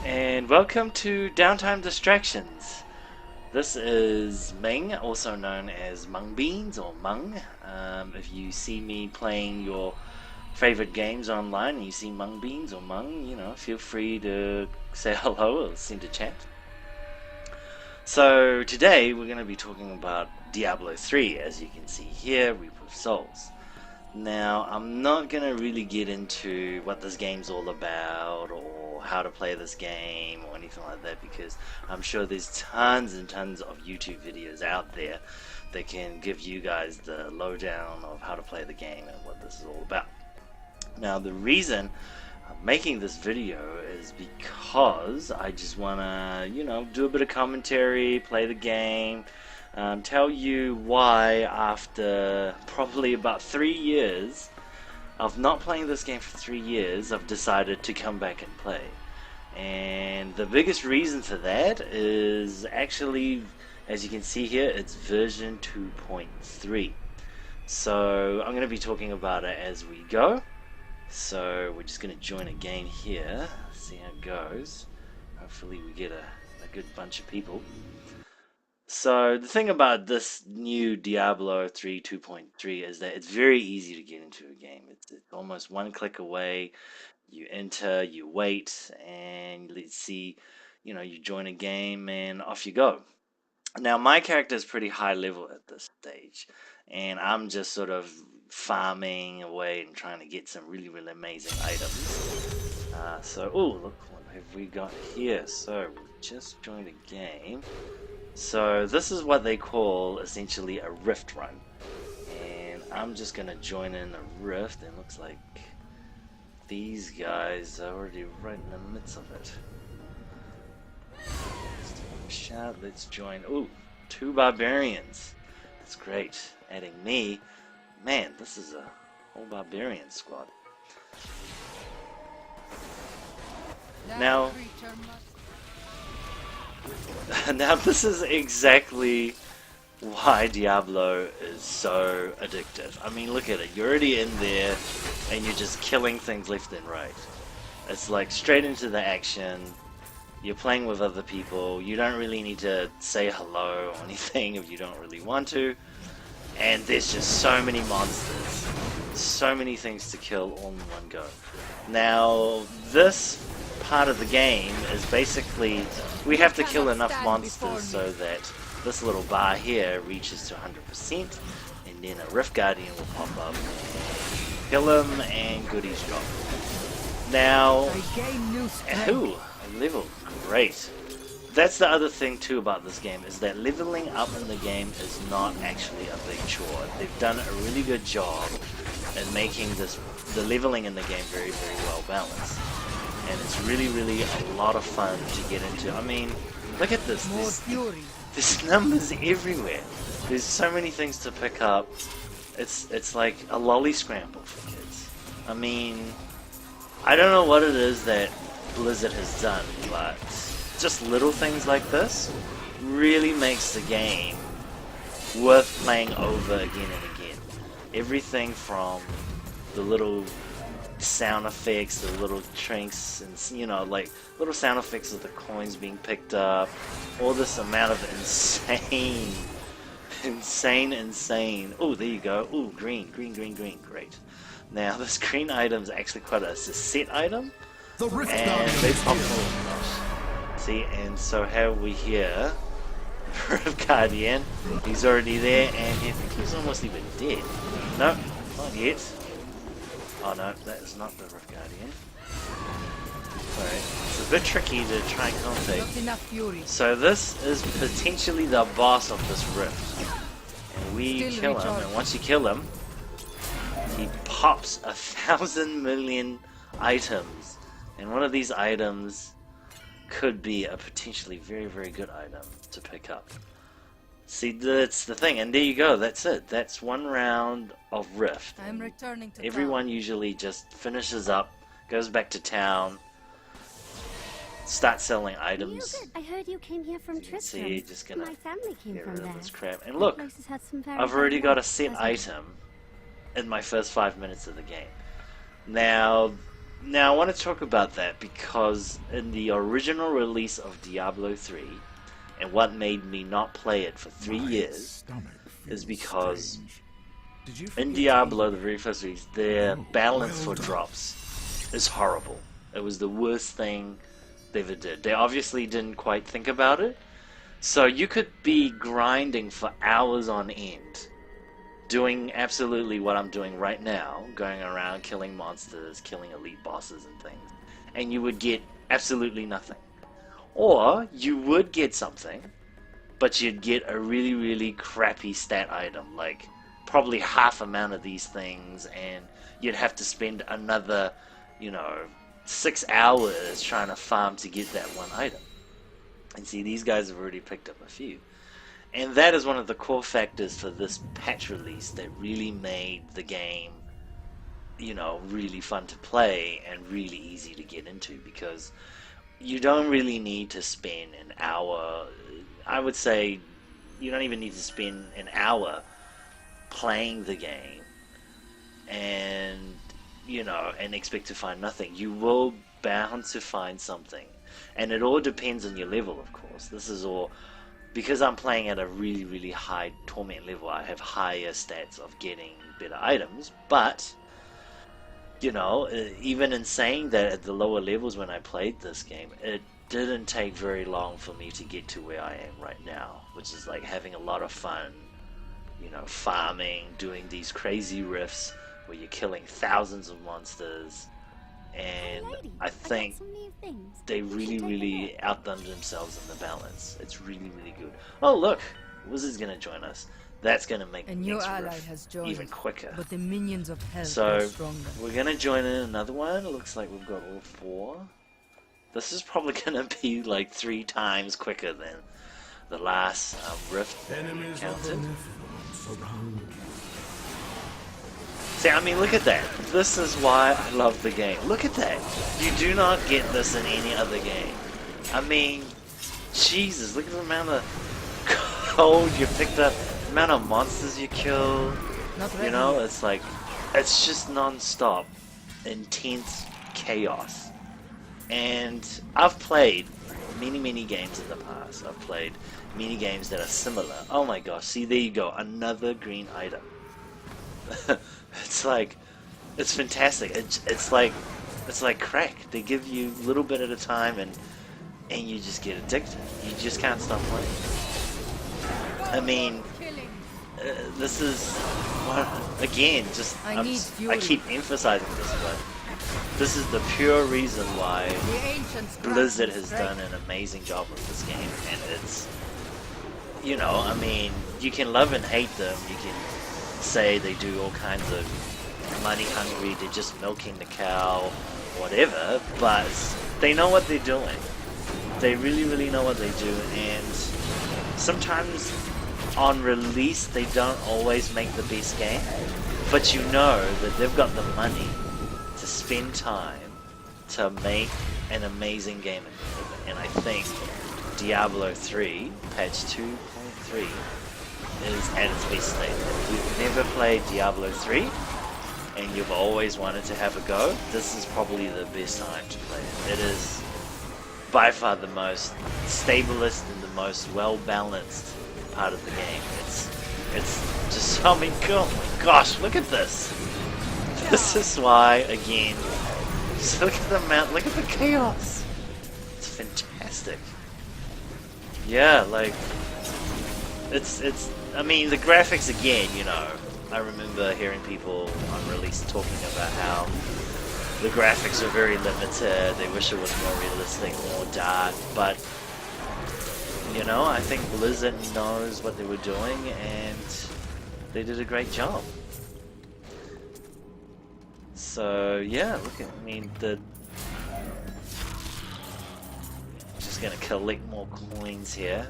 and welcome to Downtime Distractions. This is Ming, also known as Mung Beans or Mung. If you see me playing your favorite games online and you see Mung Beans or Mung, feel free to say hello or send a chat. So today we're going to be talking about Diablo 3, as you can see here, Reap of Souls. Now, I'm not going to really get into what this game's all about or how to play this game or anything like that, because I'm sure there's tons and tons of YouTube videos out there that can give you guys the lowdown of how to play the game and what this is all about. Now, the reason I'm making this video is because I just want to, do a bit of commentary, play the game, tell you why after probably about 3 years of not playing this game for 3 years, I've decided to come back and play. And the biggest reason for that is actually, as you can see here, it's version 2.3. So I'm going to be talking about it as we go. So we're just going to join a game here, see how it goes. Hopefully we get a good bunch of people. So the thing about this new Diablo 3 2.3 is that it's very easy to get into a game. It's almost one click away. You enter, you wait, and let's see, you join a game and off you go. Now my character is pretty high level at this stage, and I'm just sort of farming away and trying to get some really, really amazing items. Look what have we got here. So we just joined a game. So this is what they call essentially a rift run, and I'm just gonna join in a rift, and it looks like these guys are already right in the midst of it. Let's join. Ooh, 2 barbarians. That's great. Adding me. Man, this is a whole barbarian squad. Now this is exactly why Diablo is so addictive. I mean, look at it. You're already in there and you're just killing things left and right. It's like straight into the action. You're playing with other people. You don't really need to say hello or anything if you don't really want to. And there's just so many monsters. So many things to kill all in one go. Now, this part of the game is basically we have to kill enough monsters so that this little bar here reaches to 100%, and then a Rift Guardian will pop up, kill him, and goodies drop. Now, ooh, a level, great. That's the other thing too about this game, is that leveling up in the game is not actually a big chore. They've done a really good job in making the leveling in the game very, very well balanced. And it's really, really a lot of fun to get into. I mean, look at this. There's numbers everywhere. There's so many things to pick up. It's like a lolly scramble for kids. I mean, I don't know what it is that Blizzard has done, but just little things like this really makes the game worth playing over again and again. Everything from the little sound effects, the little trinks, and like little sound effects of the coins being picked up, all this amount of insane. Oh, there you go. Oh, green, great. Now this green item is actually quite a set item, and they pop. See, and so how we here, Rift Guardian, he's already there, and I think he's almost even dead. No, not yet. Oh no, that is not the Rift Guardian. Alright, it's a bit tricky to try and contact. So this is potentially the boss of this rift. And we kill him, and once you kill him, he pops 1,000 million items. And one of these items could be a potentially very, very good item to pick up. See, that's the thing, and there you go, that's it. That's one round of Rift. I'm returning to Everyone town. usually just finishes up, goes back to town, starts selling items. I heard you came here from Tristram. See, just gonna My family came get from rid there. of this crap. And look, Places had some very I've already fine got a lights, set doesn't it? item in my first 5 minutes of the game. Now, Now I want to talk about that because in the original release of Diablo 3, and what made me not play it for 3 years is because in Diablo, the very first release, their balance for drops is horrible. It was the worst thing they ever did. They obviously didn't quite think about it. So you could be grinding for hours on end, doing absolutely what I'm doing right now, going around killing monsters, killing elite bosses and things, and you would get absolutely nothing. Or you would get something, but you'd get a really, really crappy stat item, like probably half amount of these things, and you'd have to spend another, 6 hours trying to farm to get that one item. And see, these guys have already picked up a few. And that is one of the core factors for this patch release that really made the game, really fun to play and really easy to get into, because you don't really need to spend an hour. I would say you don't even need to spend an hour playing the game and and expect to find nothing. You will bound to find something, and it all depends on your level, of course. This is all because I'm playing at a really, really high torment level. I have higher stats of getting better items, but even in saying that, at the lower levels when I played this game, it didn't take very long for me to get to where I am right now, which is like having a lot of fun, farming, doing these crazy rifts where you're killing thousands of monsters, and I think they really, really outdone themselves in the balance. It's really, really good. Oh look, Wizard's gonna join us. That's gonna make the next rift even quicker. But the minions of hell So are stronger. we're gonna join in another one. It looks like we've got all 4. This is probably gonna be like 3 times quicker than the last rift that we encountered. See, I mean, look at that. This is why I love the game. Look at that. You do not get this in any other game. I mean, Jesus, look at the amount of gold you picked up, the amount of monsters you kill. It's like, it's just non-stop, intense chaos. And I've played many, many games in the past. I've played many games that are similar. Oh my gosh, see, there you go, another green item. It's fantastic. It's like crack. They give you a little bit at a time, and you just get addicted. You just can't stop playing. I mean, this is again. I keep emphasizing this, but this is the pure reason why Blizzard has done an amazing job with this game, and it's I mean, you can love and hate them. You can say they do all kinds of money hungry, they're just milking the cow, whatever, but they know what they're doing. They really, really know what they do, and sometimes on release they don't always make the best game, but that they've got the money to spend time to make an amazing game, and I think Diablo 3 patch 2.3 is at its best state. If you've never played Diablo 3 and you've always wanted to have a go, this is probably the best time to play it. It is by far the most stablest and the most well-balanced part of the game. It's just, oh my gosh, look at this. This is why, again, just look at the amount, look at the chaos. It's fantastic. Yeah, like, I mean, the graphics again, I remember hearing people on release talking about how the graphics are very limited, they wish it was more realistic, more dark, but, I think Blizzard knows what they were doing, and they did a great job. So, yeah, look at, I mean, just gonna collect more coins here.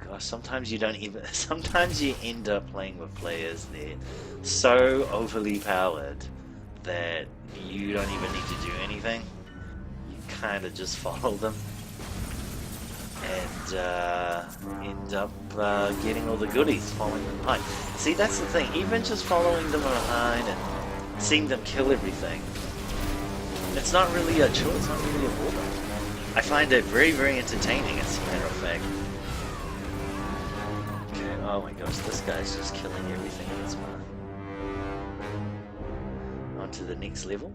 Gosh, sometimes you end up playing with players that are so overly powered that you don't even need to do anything. You kind of just follow them and end up getting all the goodies, following them behind. See, that's the thing, even just following them behind and seeing them kill everything, It's not really a chore, it's not really a bore. I find it very, very entertaining, as a matter of fact. Okay, oh my gosh, this guy's just killing everything in his path. On to the next level.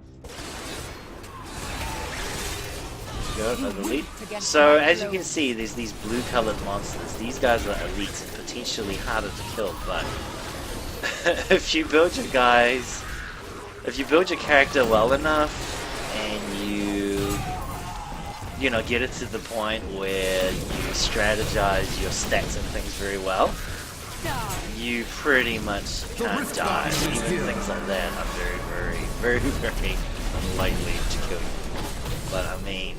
Go, another lead. So, as you can see, there's these blue-colored monsters. These guys are elites and potentially harder to kill, but if you build your character well enough, and you know, get it to the point where you strategize your stats and things very well, you pretty much can't die. Even things like that are very, very, very, very unlikely to kill you. But I mean,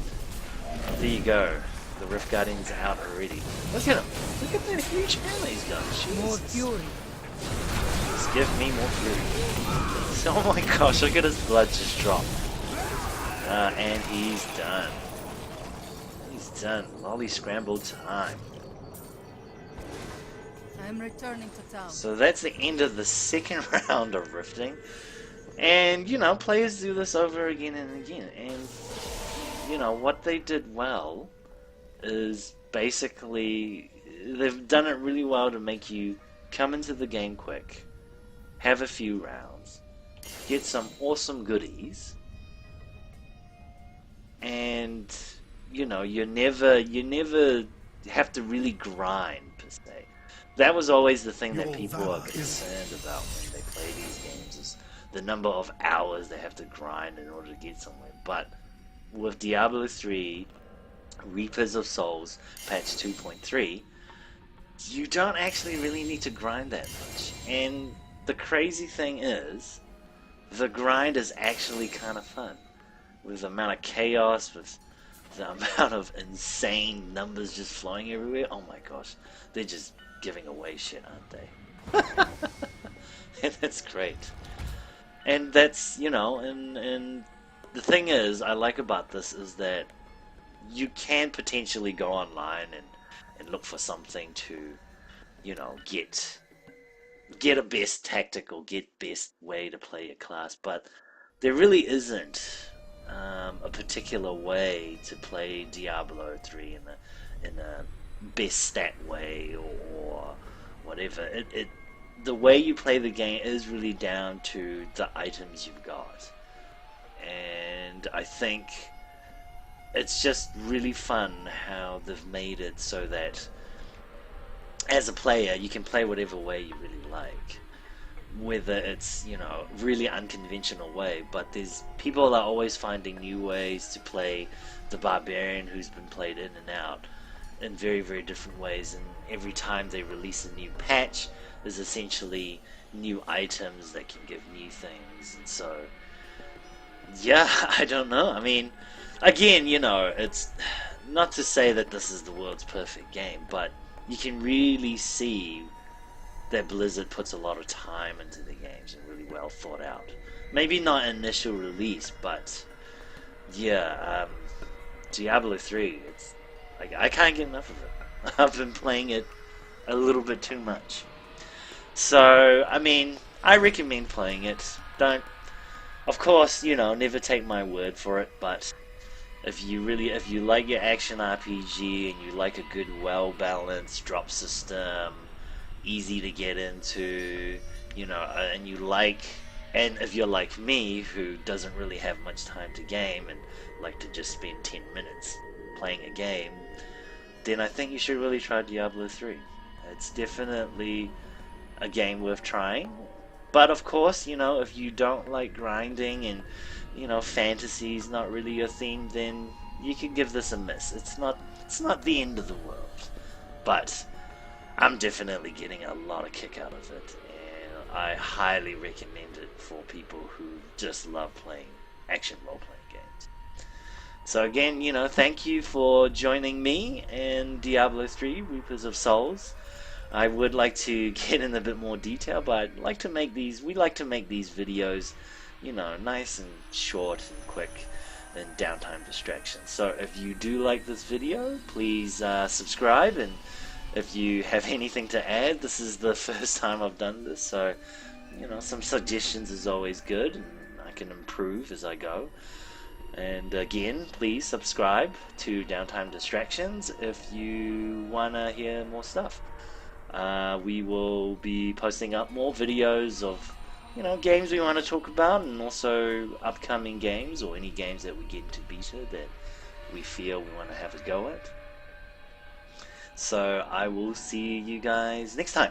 there you go. The Rift Guardian's out already. Look at him! Look at that huge hammer he's got. Jesus. More fury. Just give me more fury. Oh my gosh, look at his blood just drop. And he's done. He's done. Lolly scramble time. I'm returning to town. So that's the end of the second round of rifting. And, you know, players do this over again and again. And, you know, what they did well is basically they've done it really well to make you come into the game quick, have a few rounds, get some awesome goodies, and you know, you never have to really grind per se. That was always the thing that people are concerned about when they play these games, is the number of hours they have to grind in order to get somewhere. But with Diablo 3 Reapers of Souls patch 2.3, you don't actually really need to grind that much. And the crazy thing is, the grind is actually kind of fun. With the amount of chaos, with the amount of insane numbers just flowing everywhere. Oh my gosh, they're just giving away shit, aren't they? And that's great. And that's, you know, and the thing is, I like about this is that you can potentially go online and look for something to, you know, get a best tactical, get best way to play your class, but there really isn't a particular way to play Diablo 3 in a best stat way or whatever. The way you play the game is really down to the items you've got, and I think it's just really fun how they've made it so that as a player you can play whatever way you really like, whether it's, you know, really unconventional way, but there's people are always finding new ways to play the barbarian who's been played in and out in very, very different ways, and every time they release a new patch there's essentially new items that can give new things. And so yeah, I don't know, I mean, again, you know, it's not to say that this is the world's perfect game, but you can really see that Blizzard puts a lot of time into the games and really well thought out. Maybe not initial release, but yeah, Diablo 3, it's like, I can't get enough of it. I've been playing it a little bit too much. So, I mean, I recommend playing it. Don't, of course, you know, never take my word for it, but if you like your action RPG and you like a good, well-balanced drop system, easy to get into, you know, and if you're like me, who doesn't really have much time to game and like to just spend 10 minutes playing a game, then I think you should really try Diablo 3. It's definitely a game worth trying. But of course, you know, if you don't like grinding and, you know, fantasy's not really your theme, then you can give this a miss. It's not the end of the world. But I'm definitely getting a lot of kick out of it, and I highly recommend it for people who just love playing action role-playing games. So again, you know, thank you for joining me in Diablo 3 Reapers of Souls. I would like to get in a bit more detail, but we like to make these videos, you know, nice and short and quick and downtime distractions. So if you do like this video, please subscribe, and if you have anything to add, this is the first time I've done this, so, you know, some suggestions is always good, and I can improve as I go. And again, please subscribe to Downtime Distractions if you want to hear more stuff. We will be posting up more videos of, games we want to talk about, and also upcoming games or any games that we get into beta that we feel we want to have a go at. So I will see you guys next time.